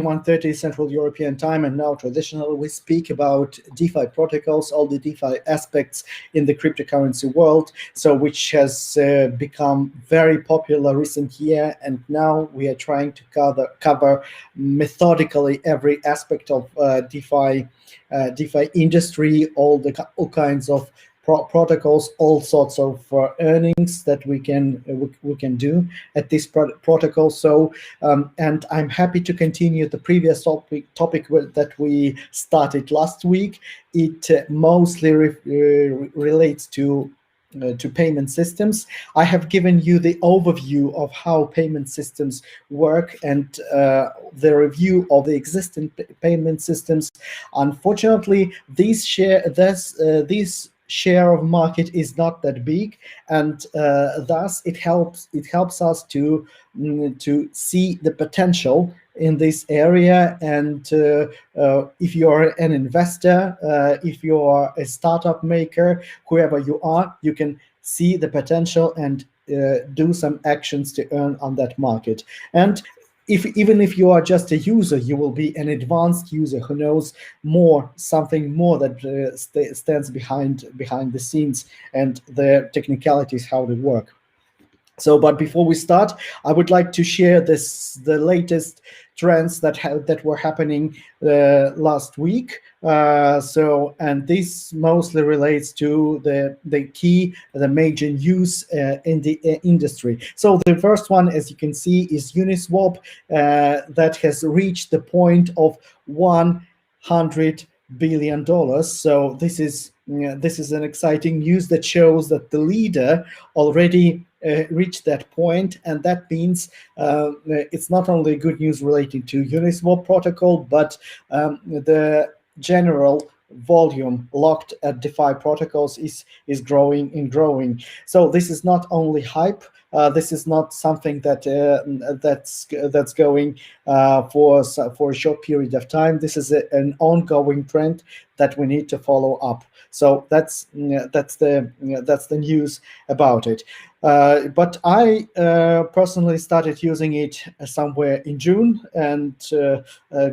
1:30 Central European Time, and now traditionally we speak about DeFi protocols, all the DeFi aspects in the cryptocurrency world, so which has become very popular recent year, and now we are trying to cover methodically every aspect of DeFi industry, all kinds of protocols, all sorts of earnings that we can do at this protocol. So and I'm happy to continue the previous topic that we started last week. It mostly relates to payment systems. I have given you the overview of how payment systems work and the review of the existing payment systems. Unfortunately, these share of market is not that big, and thus it helps us to see the potential in this area. And if you are an investor, if you are a startup maker, whoever you are, you can see the potential and do some actions to earn on that market. And even if you are just a user, you will be an advanced user who knows something more that stands behind the scenes and the technicalities, how they work. So, but before we start, I would like to share the latest trends that were happening last week. And this mostly relates to the major news in the industry. So the first one, as you can see, is Uniswap that has reached the point of $100 billion. So this is an exciting news that shows that the leader already reached that point, and that means it's not only good news relating to Uniswap protocol, but the general volume locked at DeFi protocols is growing. So this is not only hype. This is not something that's going for a short period of time. This is an ongoing trend that we need to follow up. So that's the news about it. But I personally started using it somewhere in June, and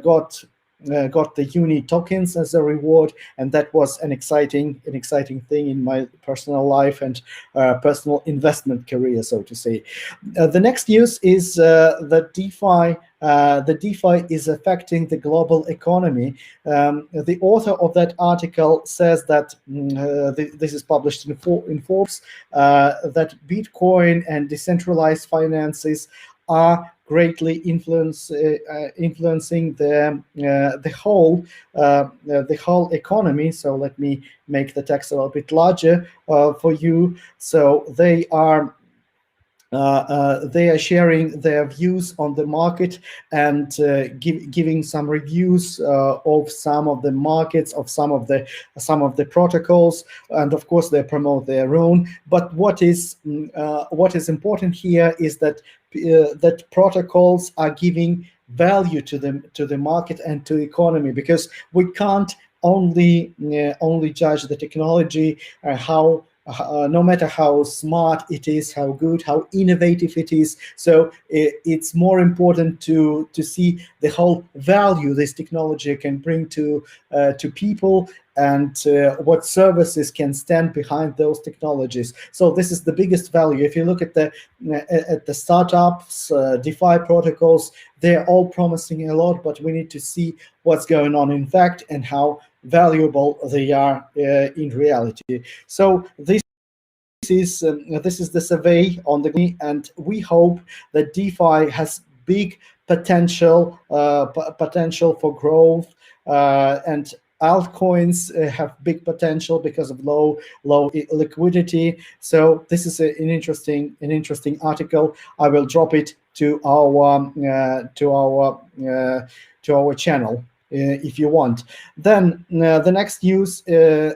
got the Uni tokens as a reward, and that was an exciting thing in my personal life and personal investment career, so to say. The next news is that DeFi is affecting the global economy. The author of that article says that this is published in Forbes, that Bitcoin and decentralized finances are greatly influencing the whole economy. So let me make the text a little bit larger for you. So they are sharing their views on the market and giving some reviews of some of the markets, of some of the protocols, and of course they promote their own. But what is important here is that protocols are giving value to the market and to the economy, because we can't only judge the technology, no matter how smart it is, how good, how innovative it is. So it's more important to see the whole value this technology can bring to people, and what services can stand behind those technologies. So this is the biggest value. If you look at the startups, DeFi protocols, they're all promising a lot, but we need to see what's going on in fact and how valuable they are in reality. So this is the survey on the, and we hope that DeFi has big potential for growth, and altcoins have big potential because of low liquidity. So this is an interesting article. I will drop it to our channel if you want. Then the next news, I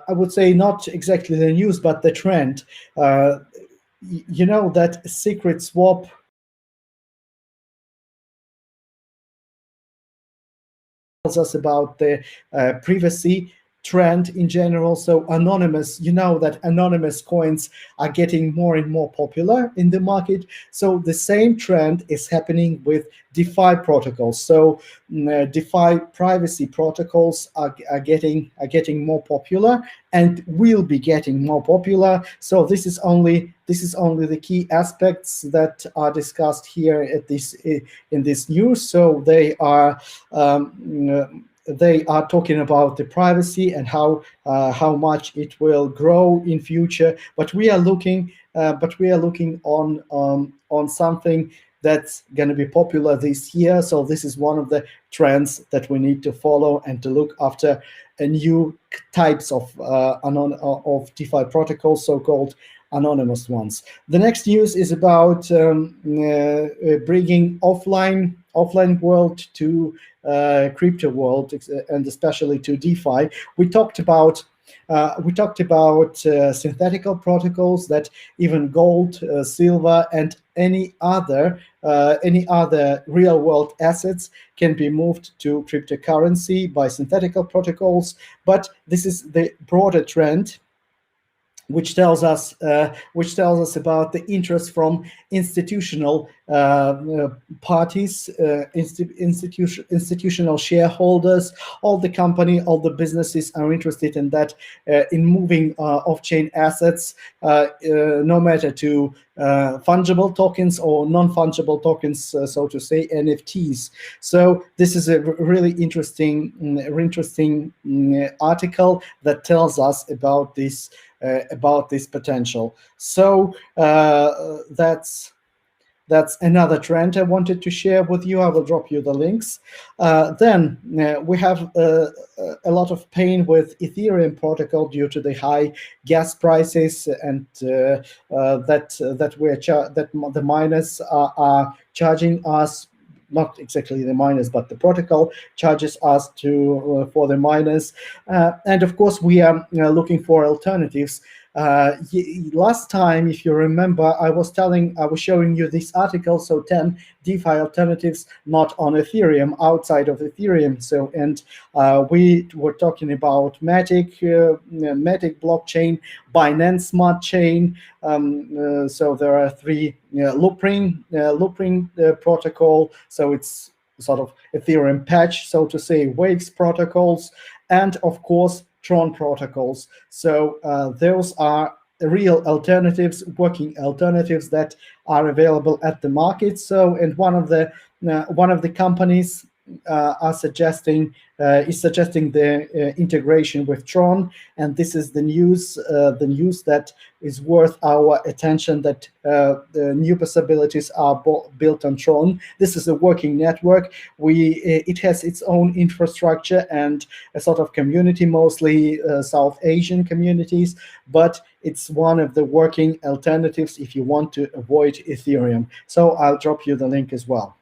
would say not exactly the news, but the trend. You know that SecretSwap tells us about the privacy trend in general. So anonymous, you know that anonymous coins are getting more and more popular in the market. So the same trend is happening with DeFi protocols. So DeFi privacy protocols are getting more popular and will be getting more popular. So this is only the key aspects that are discussed here at this in this news. So they are talking about the privacy and how much it will grow in future. But we are looking on something that's going to be popular this year. So this is one of the trends that we need to follow and to look after new types of DeFi protocols, so-called anonymous ones. The next news is about bringing offline world to crypto world, and especially to DeFi. We talked about synthetical protocols, that even gold, silver, and any other real world assets can be moved to cryptocurrency by synthetical protocols. But this is the broader trend, which tells us about the interest from institutional parties, institutional shareholders. All the company, all the businesses are interested in that, in moving off-chain assets, no matter to fungible tokens or non-fungible tokens, so to say, NFTs. So this is a really interesting article that tells us about this potential. So that's another trend I wanted to share with you. I will drop you the links. Then we have a lot of pain with Ethereum protocol due to the high gas prices, and that the miners are charging us. Not exactly the miners, but the protocol charges us for the miners, and of course we are looking for alternatives. Last time, if you remember, I was showing you this article. So 10 DeFi alternatives not on Ethereum, outside of Ethereum. So, and we were talking about Matic blockchain, Binance Smart Chain. So there are 3 Loopring protocol. So it's sort of Ethereum patch, so to say, Waves protocols, and of course TRON protocols. So those are real alternatives, working alternatives that are available at the market. So, and one of the companies is suggesting the integration with TRON, and this is the news that is worth our attention, that the new possibilities are built on TRON. This is a working network. It has its own infrastructure and a sort of community, mostly South Asian communities, but it's one of the working alternatives if you want to avoid Ethereum. So I'll drop you the link as well.